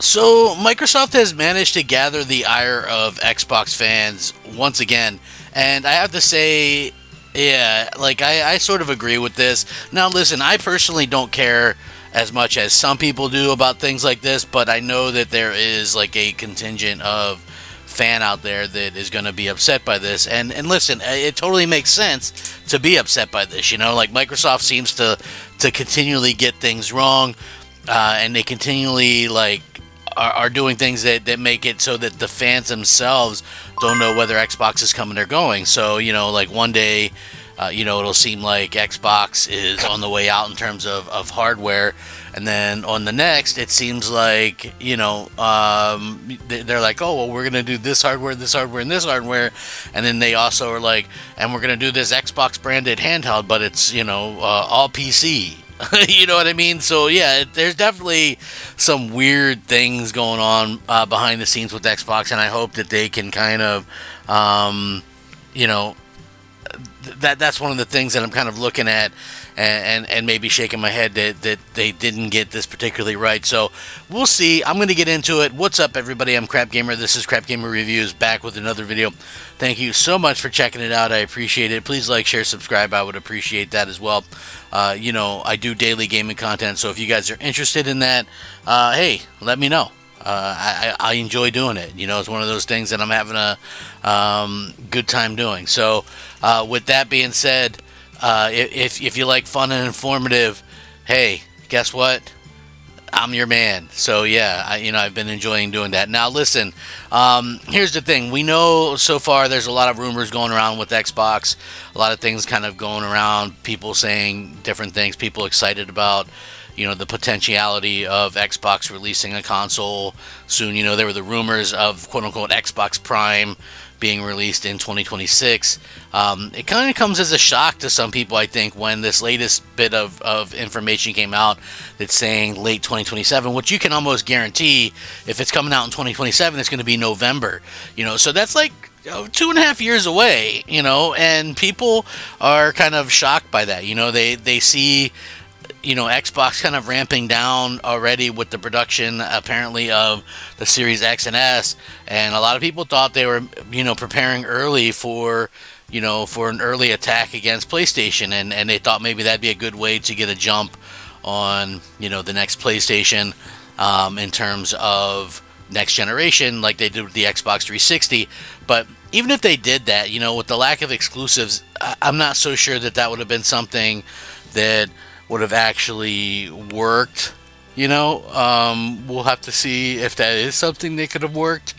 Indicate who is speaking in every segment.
Speaker 1: So Microsoft has managed to gather the ire of Xbox fans once again, and I have to say, yeah, like I sort of agree with this. Now, listen, I personally don't care as much as some people do about things like this, but I know that there is like a contingent of fan out there that is going to be upset by this. And listen, it totally makes sense to be upset by this. You know, like Microsoft seems to continually get things wrong, and they continually are doing things that make it so that the fans themselves don't know whether Xbox is coming or going. So, you know, like one day, it'll seem like Xbox is on the way out in terms of hardware. And then on the next, it seems like, they're like, oh, well, we're going to do this hardware, and this hardware. And then they also are like, and we're going to do this Xbox branded handheld, but it's, all PC. You know what I mean? So yeah, there's definitely some weird things going on behind the scenes with Xbox, and I hope that they can kind of, you know, that's one of the things that I'm kind of looking at, and maybe shaking my head that they didn't get this particularly right. So we'll see. I'm going to get into it. What's up, everybody? I'm Crap Gamer. This is Crap Gamer Reviews, back with another video. Thank you so much for checking it out. I appreciate it. Please like, share, subscribe. I would appreciate that as well. I do daily gaming content, so if you guys are interested in that, hey, let me know. I enjoy doing it. You know, it's one of those things that I'm having a good time doing. So, with that being said, if you like fun and informative, hey, guess what? I'm your man. So yeah, I've been enjoying doing that. Now listen, here's the thing. We know so far there's a lot of rumors going around with Xbox, a lot of things kind of going around, people saying different things, people excited about, the potentiality of Xbox releasing a console soon. There were the rumors of quote-unquote Xbox Prime being released in 2026. It kind of comes as a shock to some people, I think, when this latest bit of information came out that's saying late 2027, which you can almost guarantee if it's coming out in 2027, it's going to be November. So that's like 2.5 years away, and people are kind of shocked by that. They see Xbox kind of ramping down already with the production, apparently, of the Series X and S, and a lot of people thought they were, preparing early for an early attack against PlayStation, and they thought maybe that'd be a good way to get a jump on, the next PlayStation, in terms of next generation, like they did with the Xbox 360. But even if they did that, with the lack of exclusives, I'm not so sure that would have been something that would have actually worked. We'll have to see if that is something that could have worked,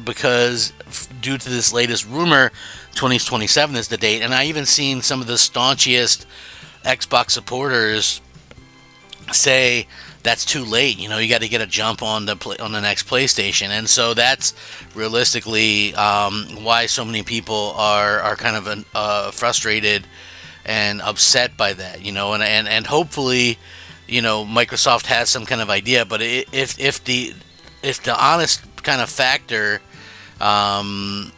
Speaker 1: because due to this latest rumor, 2027 is the date, and I even seen some of the staunchiest Xbox supporters say that's too late. You got to get a jump on the next PlayStation, and so that's realistically why so many people are kind of frustrated and upset by that, and hopefully, Microsoft has some kind of idea. But if the honest kind of factor, that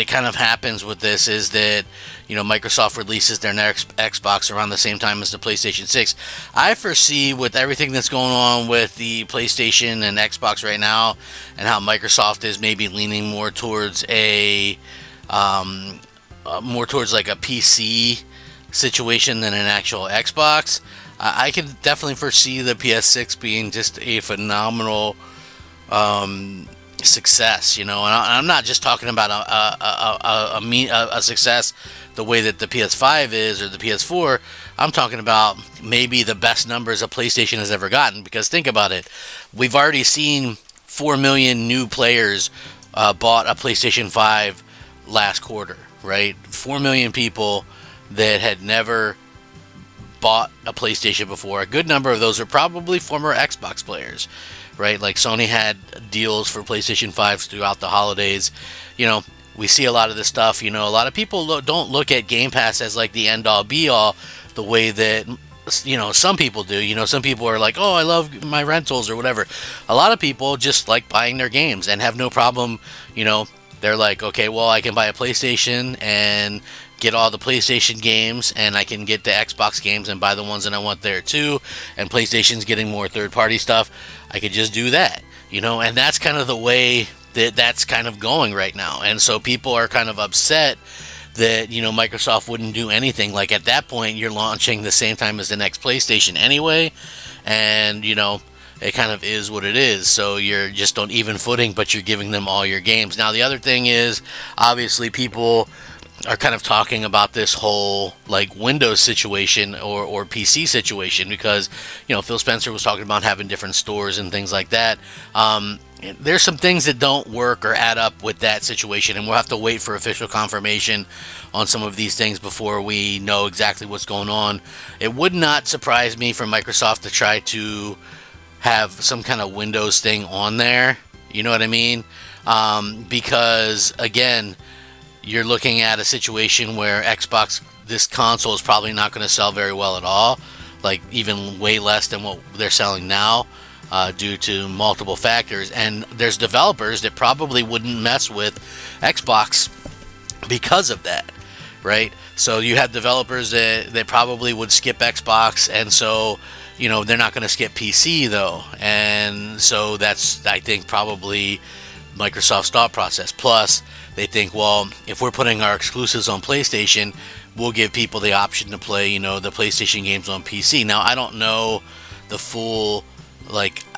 Speaker 1: kind of happens with this is that, Microsoft releases their next Xbox around the same time as the PlayStation 6. I foresee, with everything that's going on with the PlayStation and Xbox right now, and how Microsoft is maybe leaning more towards like a PC situation than an actual Xbox. I can definitely foresee the PS6 being just a phenomenal success, and I'm not just talking about a success the way that the PS5 is or the PS4. I'm talking about maybe the best numbers a PlayStation has ever gotten, because think about it. We've already seen 4 million new players bought a PlayStation 5 last quarter, right? 4 million people that had never bought a PlayStation before. A good number of those are probably former Xbox players, right? Like Sony had deals for PlayStation 5s throughout the holidays. We see a lot of this stuff. A lot of people don't look at Game Pass as like the end-all be-all the way that, some people do. Some people are like, oh, I love my rentals or whatever. A lot of people just like buying their games and have no problem, they're like, okay, well, I can buy a PlayStation and get all the PlayStation games, and I can get the Xbox games and buy the ones that I want there too. And PlayStation's getting more third-party stuff. I could just do that, and that's kind of the way that's kind of going right now. And so people are kind of upset that Microsoft wouldn't do anything. Like at that point, you're launching the same time as the next PlayStation anyway, and it kind of is what it is. So you're just on even footing, but you're giving them all your games. Now the other thing is, obviously, people are kind of talking about this whole like Windows situation or PC situation, because Phil Spencer was talking about having different stores and things like that. There's some things that don't work or add up with that situation, and we'll have to wait for official confirmation on some of these things before we know exactly what's going on. It would not surprise me for Microsoft to try to have some kind of Windows thing on there. You know what I mean? Because again, you're looking at a situation where Xbox, this console is probably not going to sell very well at all, like even way less than what they're selling now. Due to multiple factors, and there's developers that probably wouldn't mess with Xbox because of that, right? So you have developers that probably would skip Xbox, and so they're not going to skip PC though, and so that's, I think, probably Microsoft's thought process. Plus, they think, well, if we're putting our exclusives on PlayStation, we'll give people the option to play, the PlayStation games on PC. Now, I don't know the full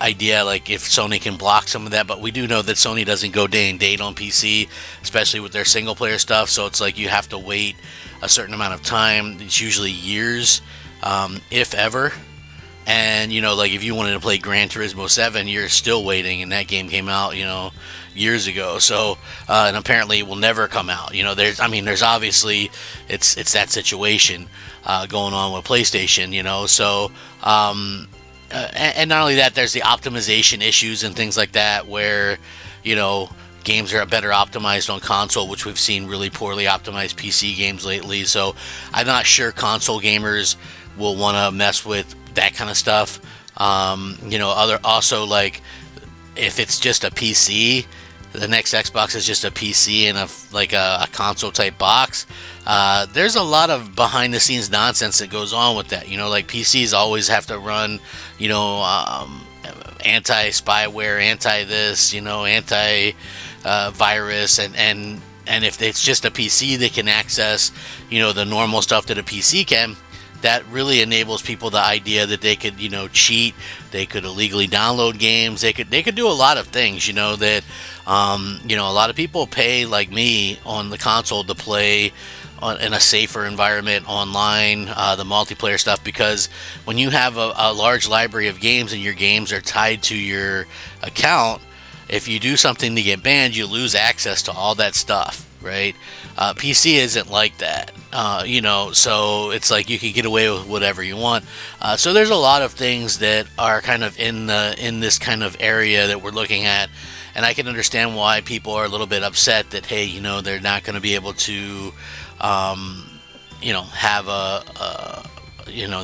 Speaker 1: idea, if Sony can block some of that, but we do know that Sony doesn't go day and date on PC, especially with their single player stuff. So it's like you have to wait a certain amount of time. It's usually years, if ever. And if you wanted to play Gran Turismo 7, you're still waiting, and that game came out years ago. So and apparently it will never come out. There's obviously it's that situation going on with PlayStation. So and not only that, there's the optimization issues and things like that, where games are better optimized on console, which we've seen really poorly optimized PC games lately. So I'm not sure console gamers will want to mess with that kind of stuff. Also, if it's just a PC, the next Xbox is just a PC and a console type box. There's a lot of behind the scenes nonsense that goes on with that. PCs always have to run, anti-spyware, anti-this, anti-virus, and if it's just a PC that can access, the normal stuff that a PC can, that really enables people the idea that they could, cheat, they could illegally download games, they could do a lot of things, that, a lot of people pay, like me, on the console to play in a safer environment online, the multiplayer stuff, because when you have a large library of games and your games are tied to your account, if you do something to get banned, you lose access to all that stuff, right? PC isn't like that, so it's like you can get away with whatever you want. So there's a lot of things that are kind of in this kind of area that we're looking at, and I can understand why people are a little bit upset that, hey, they're not going to be able to, have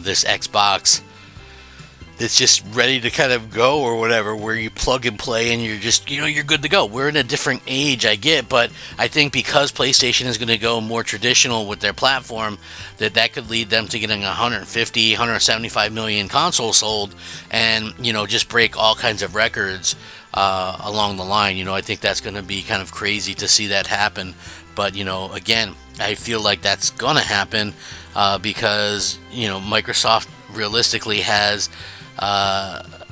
Speaker 1: this Xbox that's just ready to kind of go or whatever, where you plug and play and you're just, you're good to go. We're in a different age, I get, but I think because PlayStation is going to go more traditional with their platform, that could lead them to getting 150, 175 million consoles sold, and, just break all kinds of records along the line. I think that's going to be kind of crazy to see that happen. But, again, I feel like that's going to happen because, Microsoft realistically has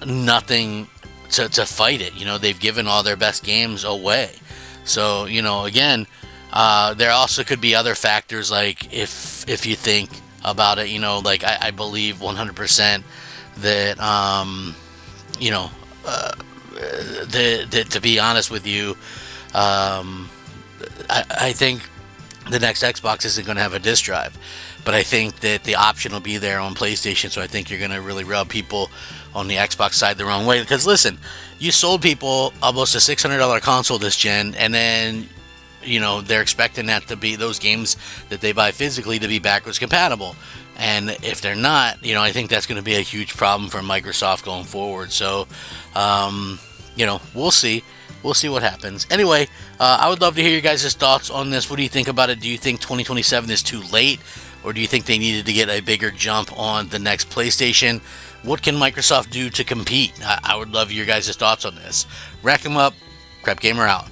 Speaker 1: nothing to fight it. They've given all their best games away. So, again, there also could be other factors, like if you think about it, I believe 100% that, that to be honest with you, I think the next Xbox isn't going to have a disc drive, but I think that the option will be there on PlayStation. So I think you're going to really rub people on the Xbox side the wrong way. Because listen, you sold people almost a $600 console this gen, and then they're expecting that to be those games that they buy physically to be backwards compatible. And if they're not, I think that's going to be a huge problem for Microsoft going forward. So, we'll see. we'll see what happens. Anyway, I would love to hear your guys' thoughts on this. What do you think about it? Do you think 2027 is too late? Or do you think they needed to get a bigger jump on the next PlayStation? What can Microsoft do to compete? I would love your guys' thoughts on this. Rack 'em up. Crap Gamer out.